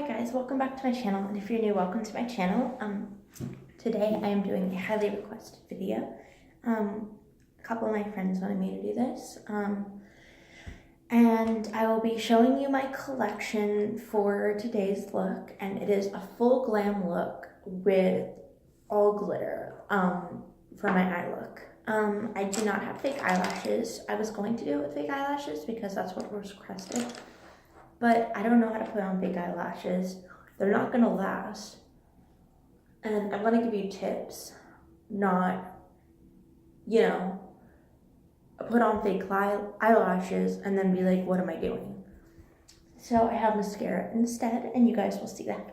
Hi guys, welcome back to my channel, and if you're new, welcome to my channel. Today I am doing a highly requested video. A couple of my friends wanted me to do this, and I will be showing you my collection for today's look, and it is a full glam look with all glitter for my eye look. I do not have fake eyelashes. I was going to do it with fake eyelashes because that's what was requested. But I don't know how to put on fake eyelashes. They're not gonna last. And I'm gonna give you tips, not, put on fake eyelashes and then be like, what am I doing? So I have mascara instead, and you guys will see that.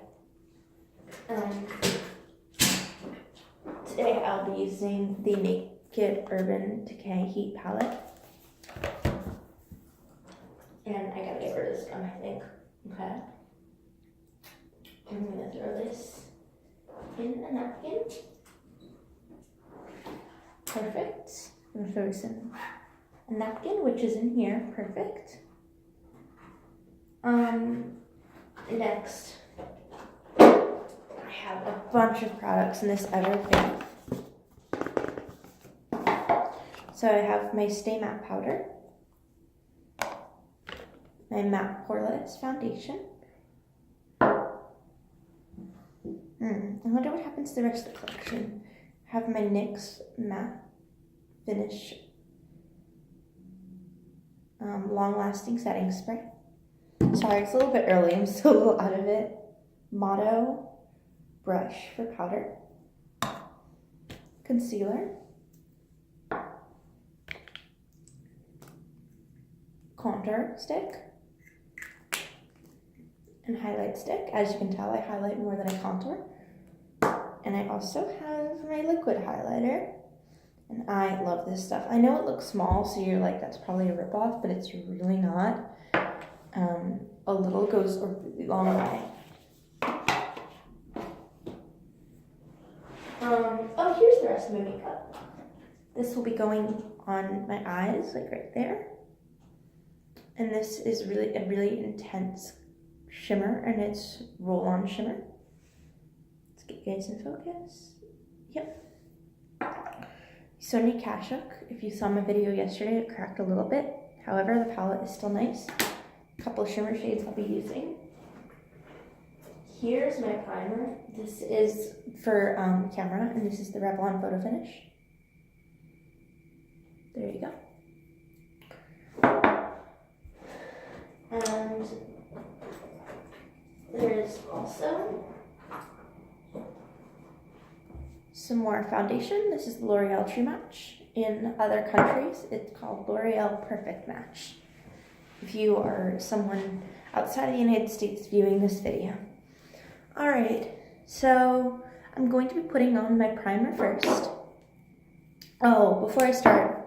Today I'll be using the Naked Urban Decay Heat Palette. And I gotta get rid of this gum, I think. Okay. I'm gonna throw this in a napkin. Perfect. I'm gonna throw this in a napkin, which is in here. Perfect. Next, I have a bunch of products in this other thing. So I have my Stay Matte powder, my matte poreless foundation. I wonder what happens to the rest of the collection. I have my NYX matte finish long-lasting setting spray. Sorry, it's a little bit early. I'm still a little out of it. Motto brush for powder. Concealer. Contour stick. And highlight stick. As you can tell, I highlight more than I contour. And I also have my liquid highlighter. And I love this stuff. I know it looks small, so you're like, that's probably a ripoff, but it's really not. A little goes a really long way. Oh, here's the rest of my makeup. This will be going on my eyes, like right there. And this is really a really intense shimmer, and it's roll-on shimmer. Let's get you guys in focus. Yep. Sonia Kashuk. If you saw my video yesterday, it cracked a little bit. However, the palette is still nice. A couple of shimmer shades I'll be using. Here's my primer. This is for camera, and this is the Revlon Photo Finish. There you go. And there's also some more foundation. This is the L'Oreal True Match. In other countries, it's called L'Oreal Perfect Match. If you are someone outside of the United States viewing this video. Alright, so I'm going to be putting on my primer first. Oh, before I start,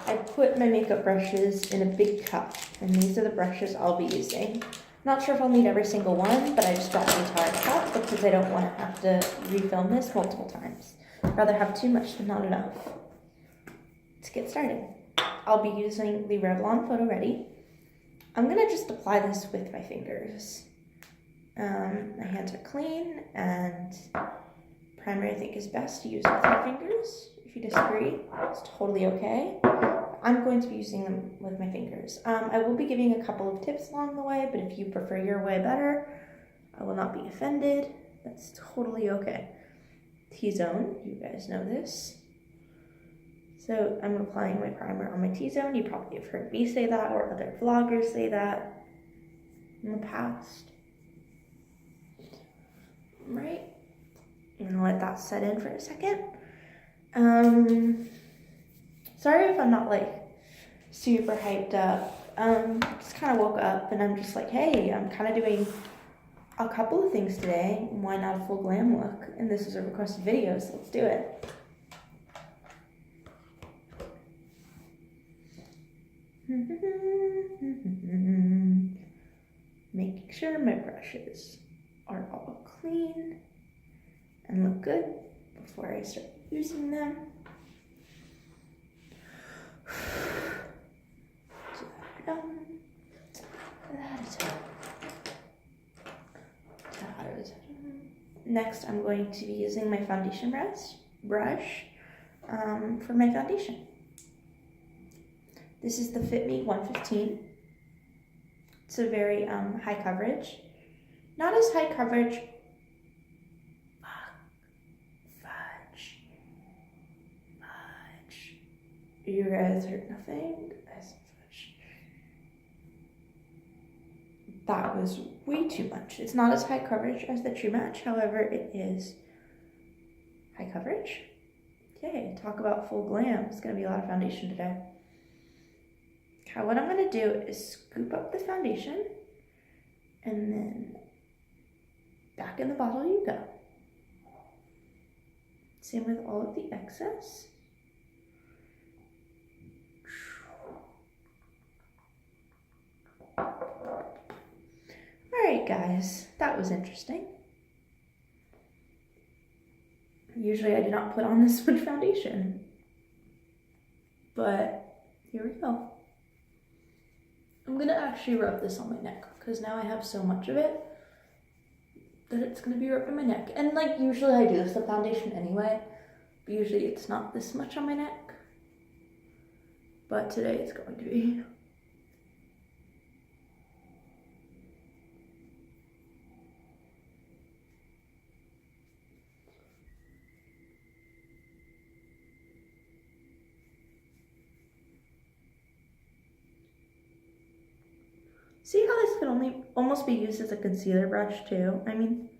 I put my makeup brushes in a big cup, and these are the brushes I'll be using. Not sure if I'll need every single one, but I just brought the entire cup because I don't want to have to refilm this multiple times. I'd rather have too much than not enough. Let's get started. I'll be using the Revlon Photo Ready. I'm going to just apply this with my fingers. My hands are clean, and primer I think is best to use with my fingers. If you disagree, it's totally okay. I'm going to be using them with my fingers. I will be giving a couple of tips along the way, but if you prefer your way better, I will not be offended. That's totally okay. T-zone, you guys know this. So I'm applying my primer on my T-zone. You probably have heard me say that, or other vloggers say that in the past. Right? I'm gonna let that set in for a second. Sorry if I'm not like super hyped up. Just kind of woke up and I'm just like, hey, I'm kind of doing a couple of things today. Why not a full glam look? And this is a requested video, so let's do it. Making sure my brushes are all clean and look good before I start using them. Next, I'm going to be using my foundation brush for my foundation. This is the Fit Me 115. It's a very high coverage. Not as high coverage. Fudge. You guys heard nothing? That was way too much. It's not as high coverage as the True Match, however, it is high coverage. Okay, talk about full glam. It's gonna be a lot of foundation today. Okay, what I'm gonna do is scoop up the foundation and then back in the bottle you go. Same with all of the excess. Alright guys, that was interesting. Usually I do not put on this much foundation, but here we go. I'm gonna actually rub this on my neck because now I have so much of it that it's gonna be rubbing my neck. And like usually I do this with foundation anyway, but usually it's not this much on my neck, but today it's going to be. See how this could almost be used as a concealer brush too? I mean,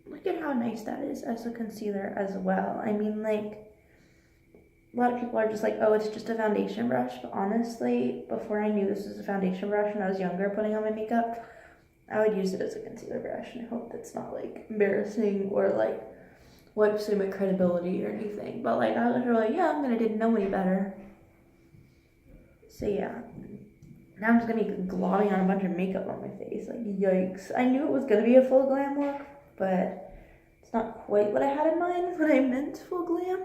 look at how nice that is as a concealer as well. I mean, like, a lot of people are just like, oh, it's just a foundation brush. But honestly, before I knew this was a foundation brush when I was younger putting on my makeup, I would use it as a concealer brush. And I hope that's not like embarrassing or like wipes away my credibility or anything. But like, I was really young and I didn't know any better. So yeah. Now I'm just gonna be globbing on a bunch of makeup on my face. Like, yikes. I knew it was gonna be a full glam look, but it's not quite what I had in mind when I meant full glam.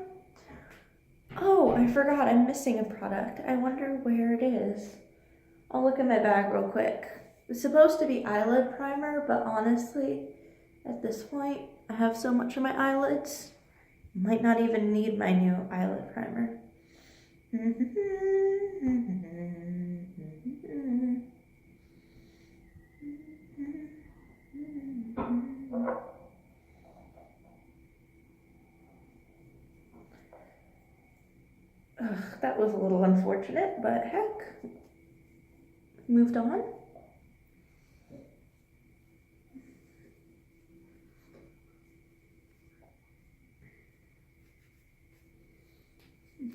Oh, I forgot. I'm missing a product. I wonder where it is. I'll look in my bag real quick. It's supposed to be eyelid primer, but honestly, at this point, I have so much on my eyelids. I might not even need my new eyelid primer. Ugh, that was a little unfortunate, but heck, moved on.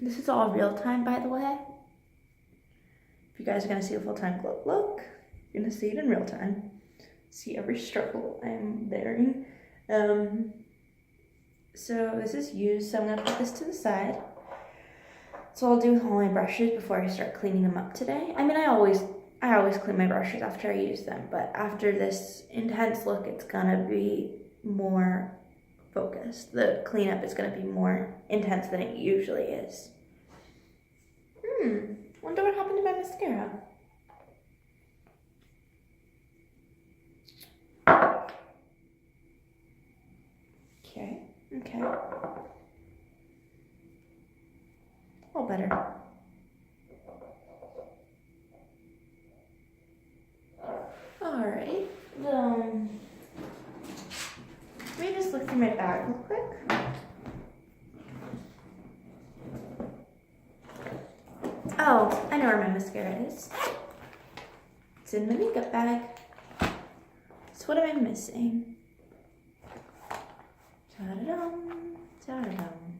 This is all real time, by the way. If you guys are gonna see a full-time look, you're gonna see it in real time. See every struggle I'm bearing. So this is used, so I'm gonna put this to the side. So I'll do all my brushes before I start cleaning them up today. I mean, I always clean my brushes after I use them, but after this intense look, it's gonna be more focused. The cleanup is gonna be more intense than it usually is. Wonder what happened to my mascara. Okay. All better. Alright. Let me just look through my bag real quick. Oh, I know where my mascara is. It's in my makeup bag. So what am I missing? Ta-da-dum, ta-da-dum.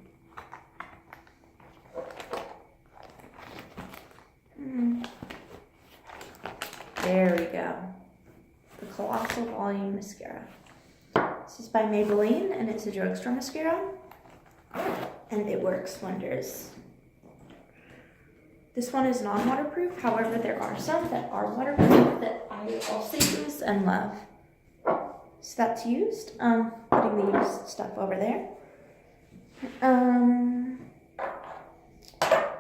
There we go. The Colossal Volume Mascara. This is by Maybelline, and it's a drugstore mascara, and it works wonders. This one is non-waterproof, however, there are some that are waterproof that I also use and love. So that's used. Putting the used stuff over there.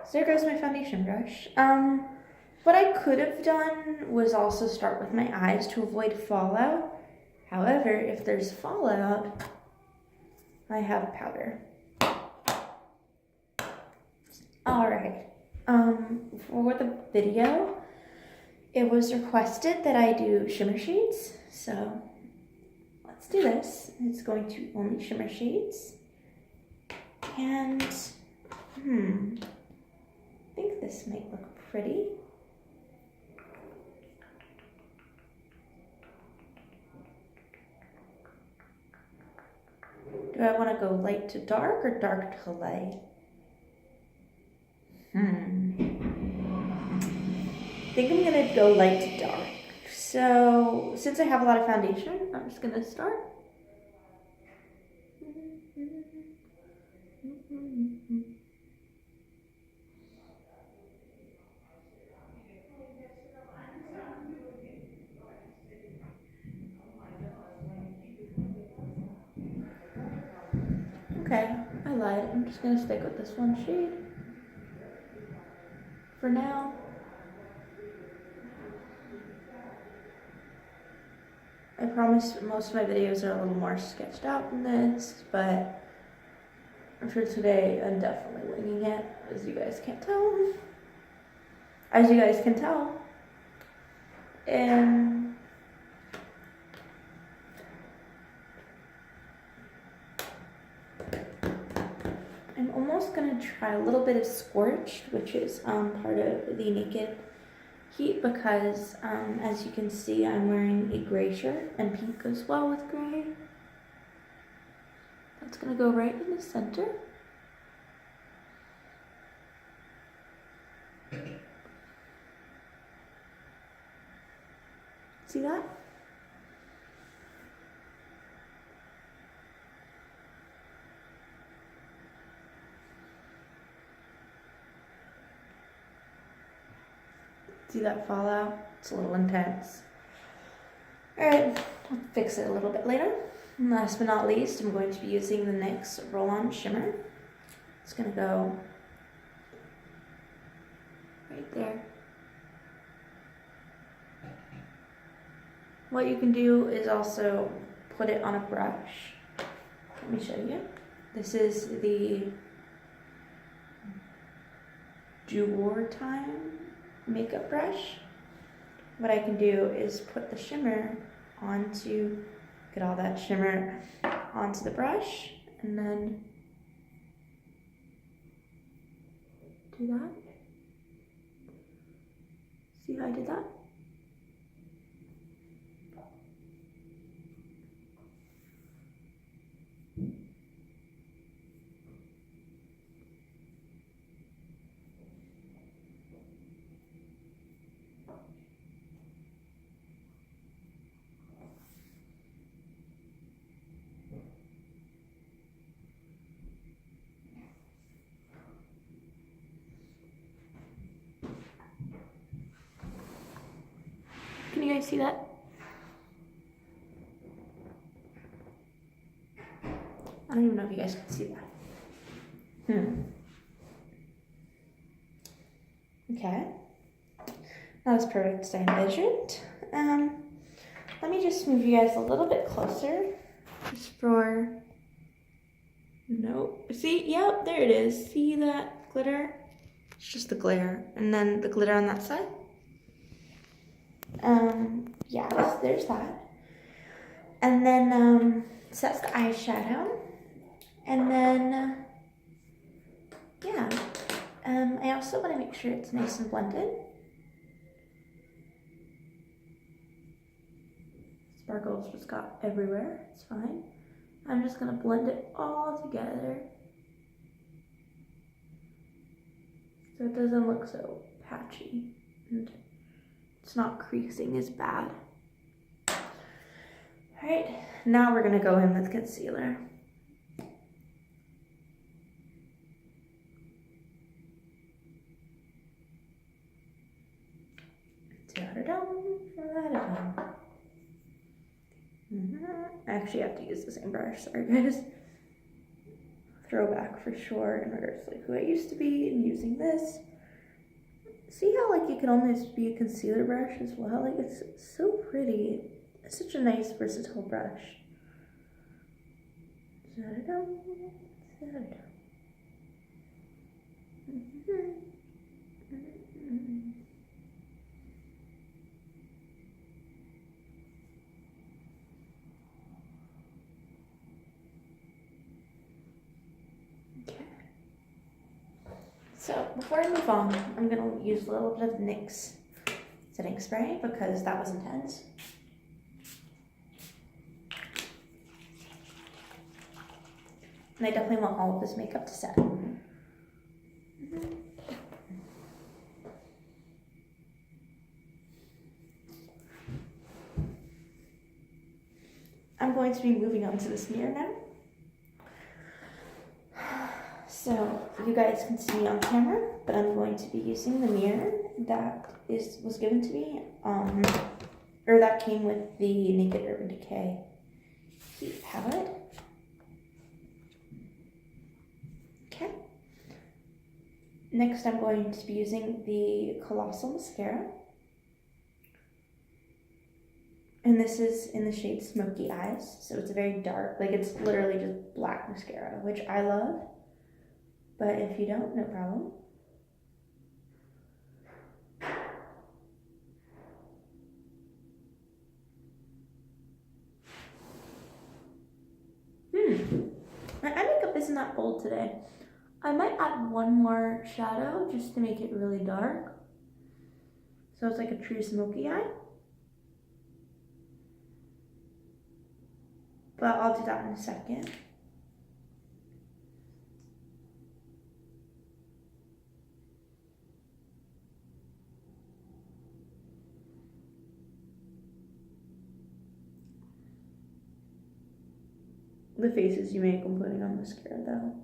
So there goes my foundation brush. What I could have done was also start with my eyes to avoid fallout. However, if there's fallout, I have powder. All right. For the video, it was requested that I do shimmer shades, so let's do this. It's going to only shimmer shades, and I think this might look pretty. Do I want to go light to dark or dark to light? I think I'm gonna go light to dark. So since I have a lot of foundation, I'm just gonna start. Okay, I lied. I'm just gonna stick with this one shade for now. I promise most of my videos are a little more sketched out than this, but for today, I'm definitely winging it, as you guys can tell. As you guys can tell. And I'm almost gonna try a little bit of Scorched, which is part of the Naked Heat, because as you can see, I'm wearing a gray shirt, and pink goes well with gray. That's gonna go right in the center. See that? See that fallout? It's a little intense. Alright, I'll fix it a little bit later. And last but not least, I'm going to be using the NYX Roll-On Shimmer. It's gonna go right there. What you can do is also put it on a brush. Let me show you. This is the Duor Time makeup brush. What I can do is put the shimmer onto, get all that shimmer onto the brush, and then do that. See how I did that? Can you guys see that? I don't even know if you guys can see that. Okay. That was perfect as I envisioned. Let me just move you guys a little bit closer. Just for... Nope. See? Yep, there it is. See that glitter? It's just the glare. And then the glitter on that side. Yes, there's that. And then, so that's the eyeshadow. And then, yeah. I also want to make sure it's nice and blended. Sparkles just got everywhere. It's fine. I'm just going to blend it all together so it doesn't look so patchy and it's not creasing as bad. Alright, now we're going to go in with concealer. I actually have to use the same brush, sorry guys. Throwback for sure in regards to like who I used to be and using this. See how like you can almost be a concealer brush as well? Like it's so pretty. It's such a nice versatile brush. Okay. So before I move on, I'm gonna use a little bit of NYX setting spray because that was intense. And I definitely want all of this makeup to set. I'm going to be moving on to this mirror now. So you guys can see me on camera, but I'm going to be using the mirror that was given to me, or that came with the Naked Urban Decay Heat palette. Okay. Next, I'm going to be using the Colossal Mascara. And this is in the shade Smoky Eyes, so it's a very dark, like it's literally just black mascara, which I love. But if you don't, no problem. My eye makeup isn't that bold today. I might add one more shadow just to make it really dark. So it's like a true smoky eye. But I'll do that in a second. The faces you make when putting on mascara though.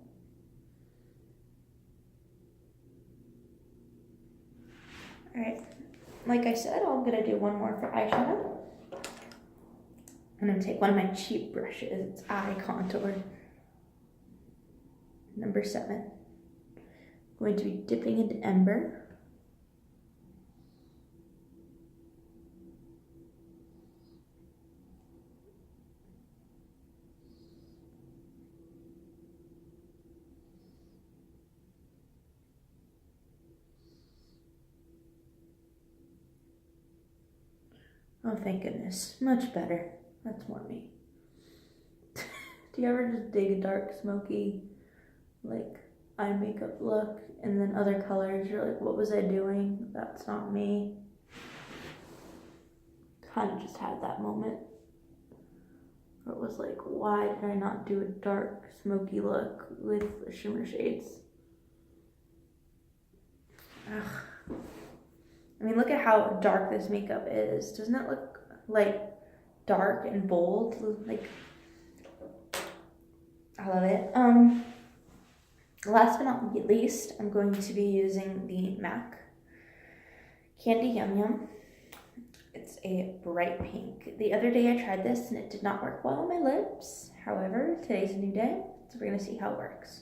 Alright, like I said, I'm gonna do one more for eyeshadow. I'm gonna take one of my cheap brushes, it's eye contour. Number 7. I'm going to be dipping into Ember. Oh, thank goodness. Much better. That's more me. Do you ever just dig a dark, smoky, like, eye makeup look, and then other colors, you're like, what was I doing? That's not me. Kind of just had that moment. Where it was like, why did I not do a dark, smoky look with shimmer shades? Ugh. I mean, look at how dark this makeup is. Doesn't it look like dark and bold? Like, I love it. Last but not least, I'm going to be using the MAC Candy Yum Yum. It's a bright pink. The other day I tried this and it did not work well on my lips. However, today's a new day, so we're gonna see how it works.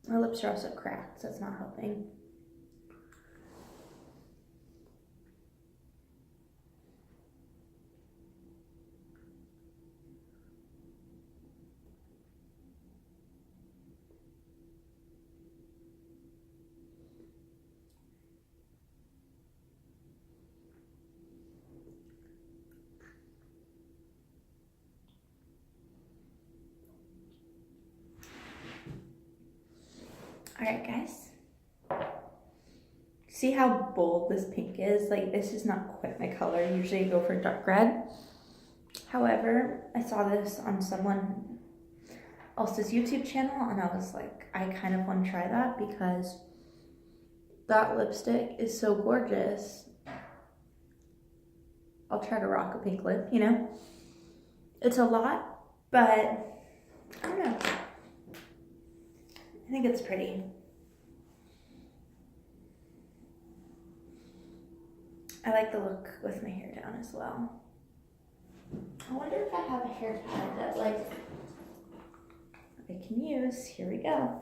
My lips are also cracked, so it's not helping. Alright guys, see how bold this pink is? Like, this is not quite my color. Usually I go for dark red. However, I saw this on someone else's YouTube channel and I was like, I kind of want to try that because that lipstick is so gorgeous. I'll try to rock a pink lip, you know? It's a lot, but I don't know. I think it's pretty. I like the look with my hair down as well. I wonder if I have a hair tie that like I can use. Here we go.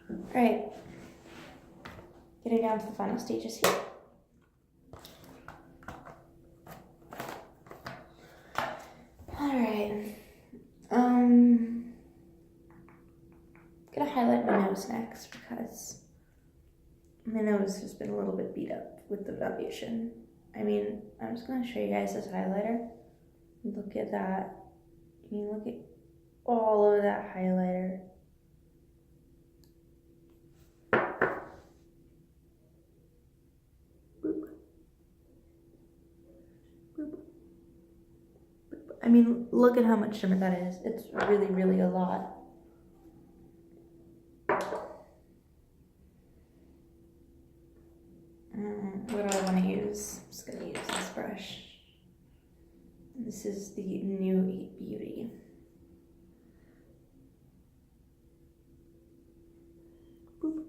All right, getting down to the final stages here. All right, gonna highlight my nose next because my nose has been a little bit beat up with the foundation. I mean, I'm just gonna show you guys this highlighter. Look at that. I mean, look at all of that highlighter. Boop. Boop. Boop. I mean, look at how much shimmer that is. It's really, really a lot. What do I want to use? I'm just going to use this brush. This is the new Eat Beauty. Boop.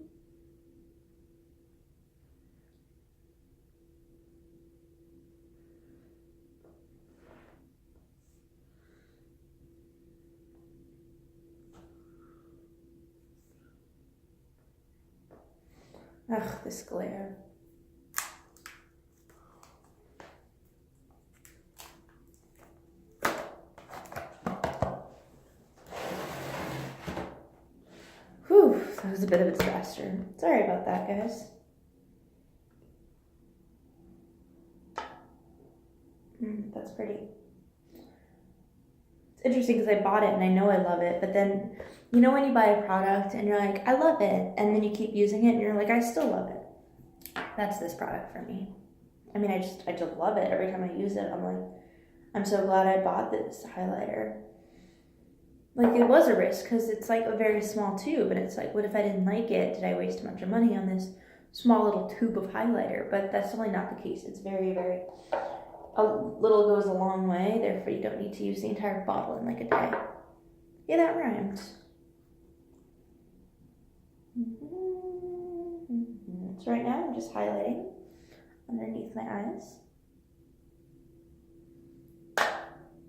Ugh, this glare. Whew, that was a bit of a disaster. Sorry about that, guys. That's pretty. It's interesting because I bought it and I know I love it, but then, you know when you buy a product and you're like, I love it, and then you keep using it and you're like, I still love it. That's this product for me. I mean, I just love it. Every time I use it, I'm like, I'm so glad I bought this highlighter. Like, it was a risk because it's like a very small tube, and it's like, what if I didn't like it? Did I waste a bunch of money on this small little tube of highlighter? But that's definitely not the case. It's very, very, a little goes a long way, therefore you don't need to use the entire bottle in like a day. Yeah, that rhymed. So right now I'm just highlighting underneath my eyes.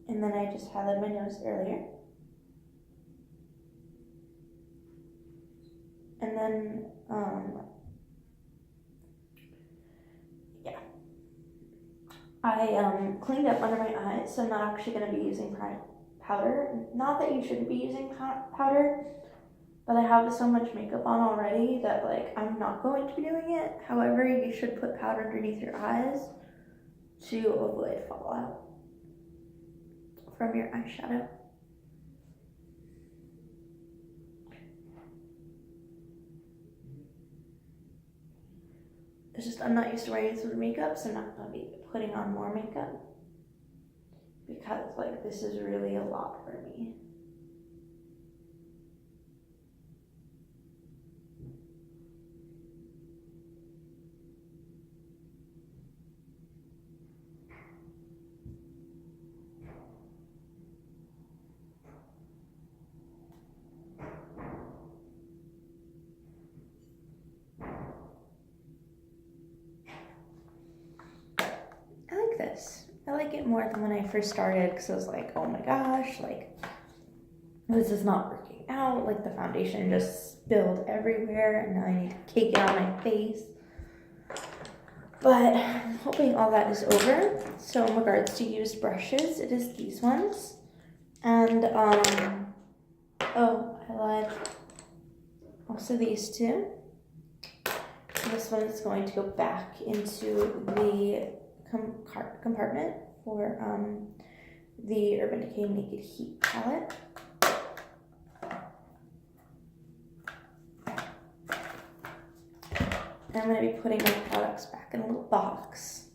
And then I just highlighted my nose earlier. And then, yeah. I cleaned up under my eyes, so I'm not actually going to be using powder. Not that you shouldn't be using powder, but I have so much makeup on already that like I'm not going to be doing it. However, you should put powder underneath your eyes to avoid fallout from your eyeshadow. It's just I'm not used to wearing this with makeup, so I'm not going to be putting on more makeup because like this is really a lot for me. This. I like it more than when I first started because I was like, oh my gosh, like this is not working out. Like the foundation just spilled everywhere and now I need to cake it on my face. But I'm hoping all that is over. So in regards to used brushes, it is these ones. And oh, I lied. Also these two. This one is going to go back into the compartment for the Urban Decay Naked Heat palette. I'm going to be putting my products back in a little box.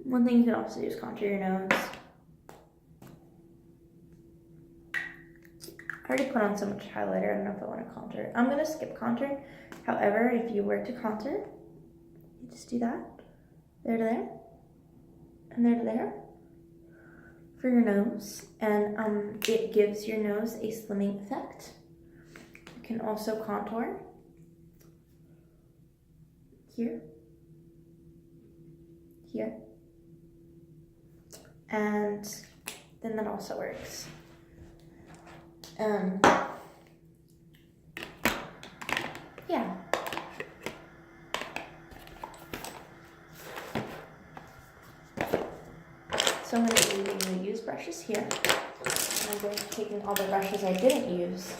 One thing you can also do is contour your nose. I already put on so much highlighter, I don't know if I want to contour. I'm going to skip contour. However, if you were to contour, you just do that. There to there. And there to there. For your nose. And it gives your nose a slimming effect. You can also contour. Here. Here. And then that also works. Yeah. So I'm going to be using the used brushes here. And I'm going to be taking all the brushes I didn't use.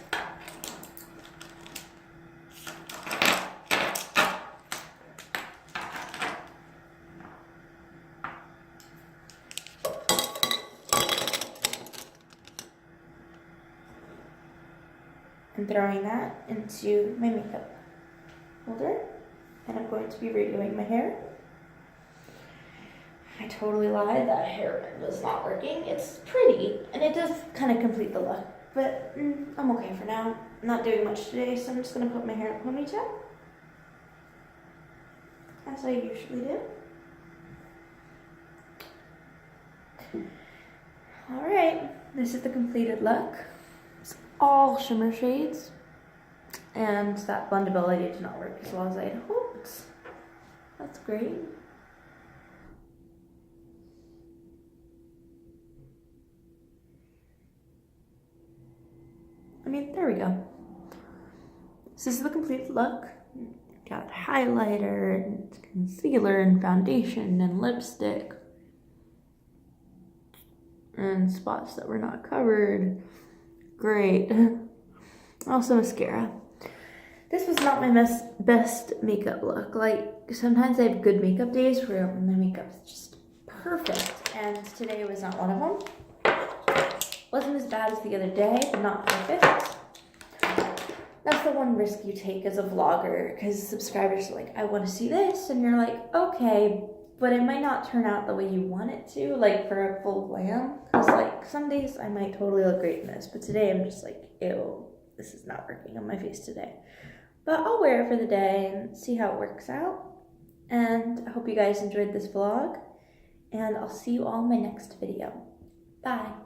And throwing that into my makeup holder. And I'm going to be redoing my hair. I totally lied, that hair was not working. It's pretty, and it does kind of complete the look, but I'm okay for now. I'm not doing much today, so I'm just going to put my hair in a ponytail, as I usually do. Alright, this is the completed look. It's all shimmer shades, and that blendability did not work as well as I had hoped. That's great. There we go. So this is the complete look. Got highlighter, and concealer, and foundation, and lipstick. And spots that were not covered. Great. Also mascara. This was not my best makeup look. Like, sometimes I have good makeup days where my makeup is just perfect. And today was not one of them. Wasn't as bad as the other day, but not perfect. That's the one risk you take as a vlogger, because subscribers are like, I want to see this, and you're like, okay, but it might not turn out the way you want it to, like for a full glam, because like some days I might totally look great in this, but today I'm just like, ew, this is not working on my face today. But I'll wear it for the day and see how it works out, and I hope you guys enjoyed this vlog, and I'll see you all in my next video. Bye.